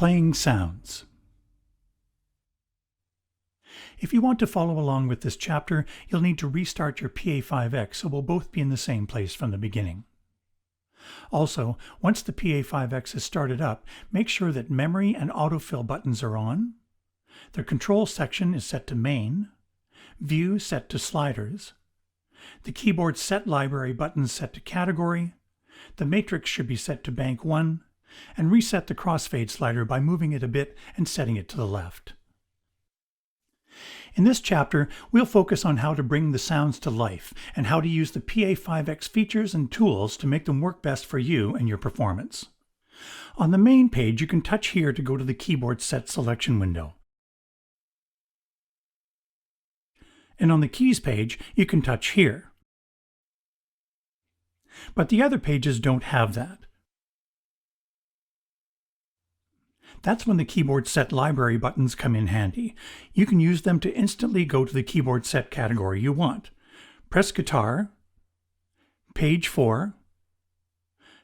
Playing sounds. If you want to follow along with this chapter, you'll need to restart your Pa5X so we'll both be in the same place from the beginning. Also, once the Pa5X is started up, make sure that memory and autofill buttons are on, the control section is set to main, view set to sliders, the keyboard set library buttons set to category, the matrix should be set to bank 1, and reset the crossfade slider by moving it a bit and setting it to the left. In this chapter, we'll focus on how to bring the sounds to life and how to use the Pa5X features and tools to make them work best for you and your performance. On the main page, you can touch here to go to the keyboard set selection window. And on the keys page, you can touch here. But the other pages don't have that. That's when the keyboard set library buttons come in handy. You can use them to instantly go to the keyboard set category you want. Press Guitar, Page 4,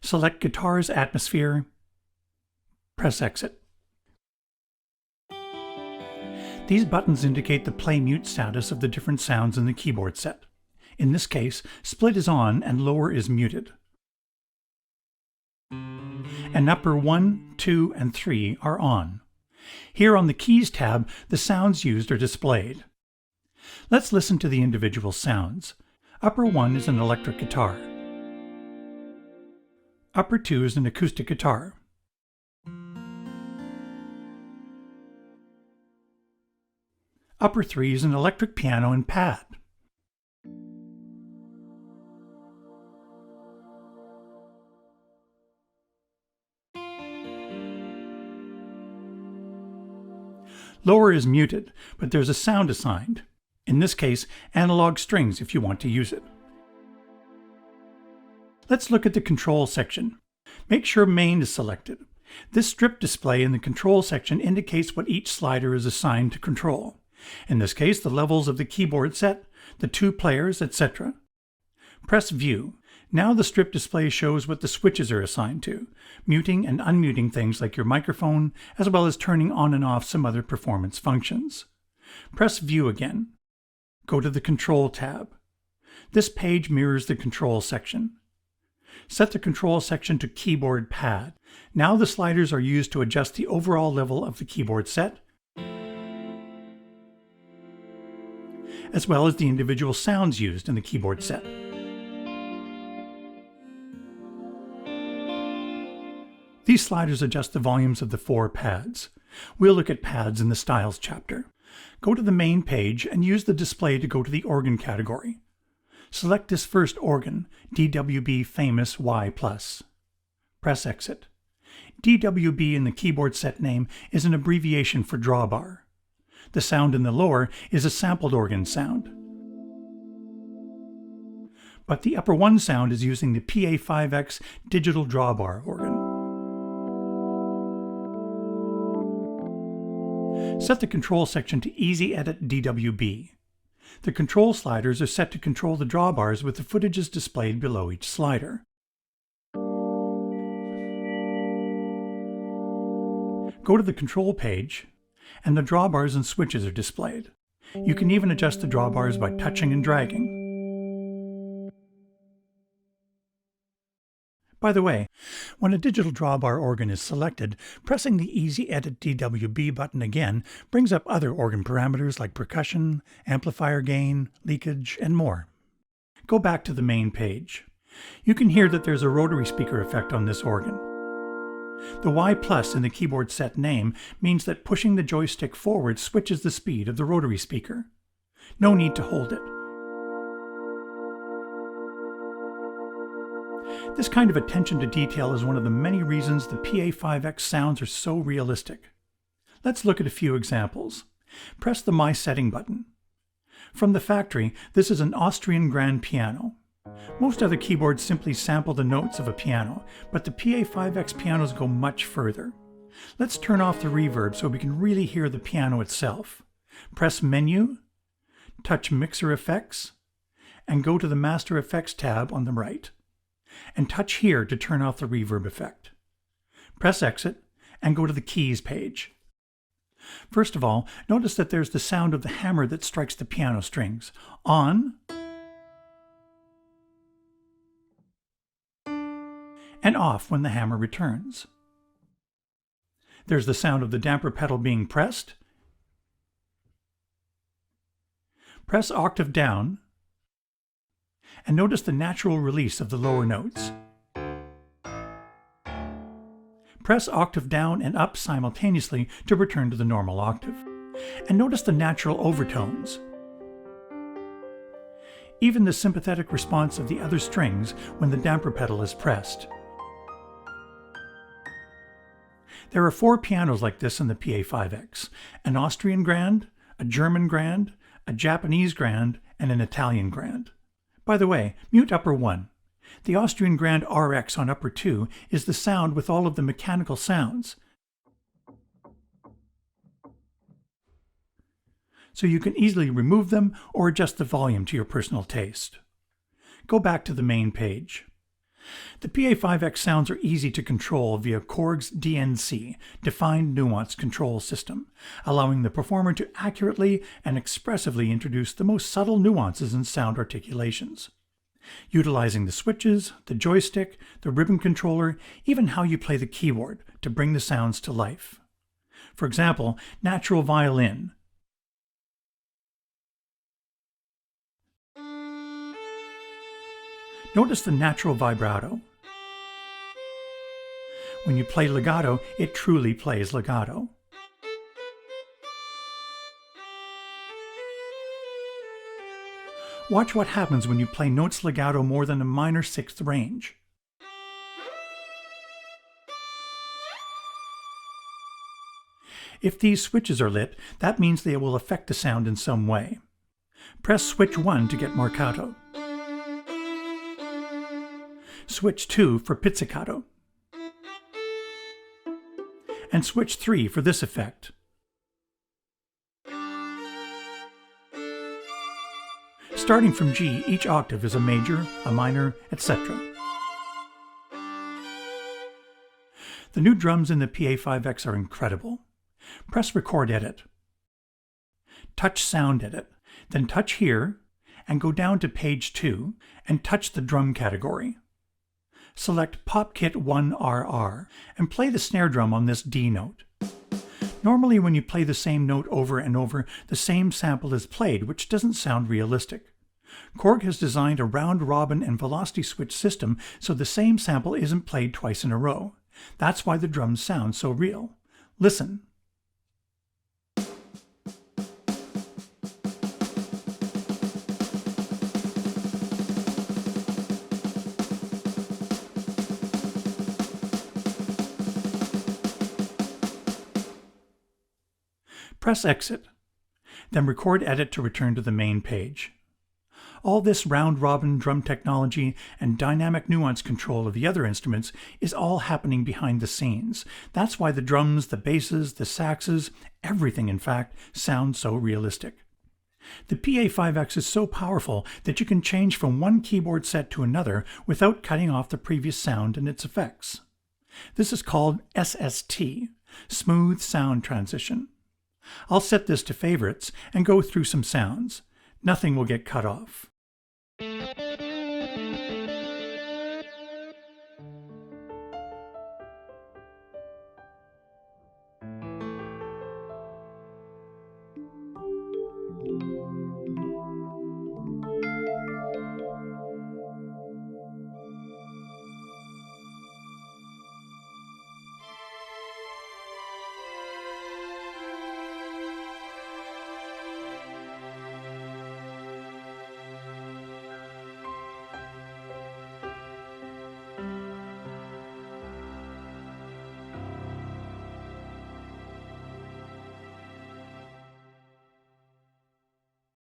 select Guitar's Atmosphere, press Exit. These buttons indicate the play-mute status of the different sounds in the keyboard set. In this case, split is on and lower is muted. And upper 1, 2, and 3 are on. Here on the Keys tab, the sounds used are displayed. Let's listen to the individual sounds. Upper 1 is an electric guitar. Upper 2 is an acoustic guitar. Upper 3 is an electric piano and pad. Lower is muted, but there's a sound assigned. In this case, analog strings if you want to use it. Let's look at the control section. Make sure main is selected. This strip display in the control section indicates what each slider is assigned to control. In this case, the levels of the keyboard set, the 2 players, etc. Press View. Now the strip display shows what the switches are assigned to, muting and unmuting things like your microphone, as well as turning on and off some other performance functions. Press View again. Go to the Control tab. This page mirrors the control section. Set the control section to Keyboard Pad. Now the sliders are used to adjust the overall level of the keyboard set, as well as the individual sounds used in the keyboard set. These sliders adjust the volumes of the 4 pads. We'll look at pads in the Styles chapter. Go to the main page and use the display to go to the organ category. Select this first organ, DWB Famous Y+. Press Exit. DWB in the keyboard set name is an abbreviation for drawbar. The sound in the lower is a sampled organ sound. But the upper 1 sound is using the Pa5X digital drawbar organ. Set the control section to Easy Edit DWB. The control sliders are set to control the drawbars with the footages displayed below each slider. Go to the control page, and the drawbars and switches are displayed. You can even adjust the drawbars by touching and dragging. By the way, when a digital drawbar organ is selected, pressing the Easy Edit DWB button again brings up other organ parameters like percussion, amplifier gain, leakage, and more. Go back to the main page. You can hear that there's a rotary speaker effect on this organ. The Y+ in the keyboard set name means that pushing the joystick forward switches the speed of the rotary speaker. No need to hold it. This kind of attention to detail is one of the many reasons the Pa5X sounds are so realistic. Let's look at a few examples. Press the My Setting button. From the factory, this is an Austrian grand piano. Most other keyboards simply sample the notes of a piano, but the Pa5X pianos go much further. Let's turn off the reverb so we can really hear the piano itself. Press Menu, touch Mixer Effects, and go to the Master Effects tab on the right. And touch here to turn off the reverb effect. Press Exit, and go to the Keys page. First of all, notice that there's the sound of the hammer that strikes the piano strings, on and off when the hammer returns. There's the sound of the damper pedal being pressed. Press octave down, and notice the natural release of the lower notes. Press octave down and up simultaneously to return to the normal octave. And notice the natural overtones. Even the sympathetic response of the other strings when the damper pedal is pressed. There are 4 pianos like this in the Pa5X: an Austrian grand, a German grand, a Japanese grand, and an Italian grand. By the way, mute upper 1. The Austrian Grand RX on upper 2 is the sound with all of the mechanical sounds. So you can easily remove them or adjust the volume to your personal taste. Go back to the main page. The Pa5X sounds are easy to control via Korg's DNC, Defined Nuance Control System, allowing the performer to accurately and expressively introduce the most subtle nuances in sound articulations. Utilizing the switches, the joystick, the ribbon controller, even how you play the keyboard to bring the sounds to life. For example, natural violin. Notice the natural vibrato. When you play legato, it truly plays legato. Watch what happens when you play notes legato more than a minor 6th range. If these switches are lit, that means they will affect the sound in some way. Press switch 1 to get marcato. Switch 2 for pizzicato. And switch 3 for this effect. Starting from G, each octave is a major, a minor, etc. The new drums in the Pa5X are incredible. Press Record Edit. Touch Sound Edit, then touch here, and go down to page 2, and touch the drum category. Select PopKit 1RR, and play the snare drum on this D note. Normally when you play the same note over and over, the same sample is played, which doesn't sound realistic. Korg has designed a round-robin and velocity switch system so the same sample isn't played twice in a row. That's why the drums sound so real. Listen. Press Exit, then Record Edit to return to the main page. All this round-robin drum technology and dynamic nuance control of the other instruments is all happening behind the scenes. That's why the drums, the basses, the saxes, everything in fact, sounds so realistic. The Pa5X is so powerful that you can change from one keyboard set to another without cutting off the previous sound and its effects. This is called SST, Smooth Sound Transition. I'll set this to favorites and go through some sounds. Nothing will get cut off.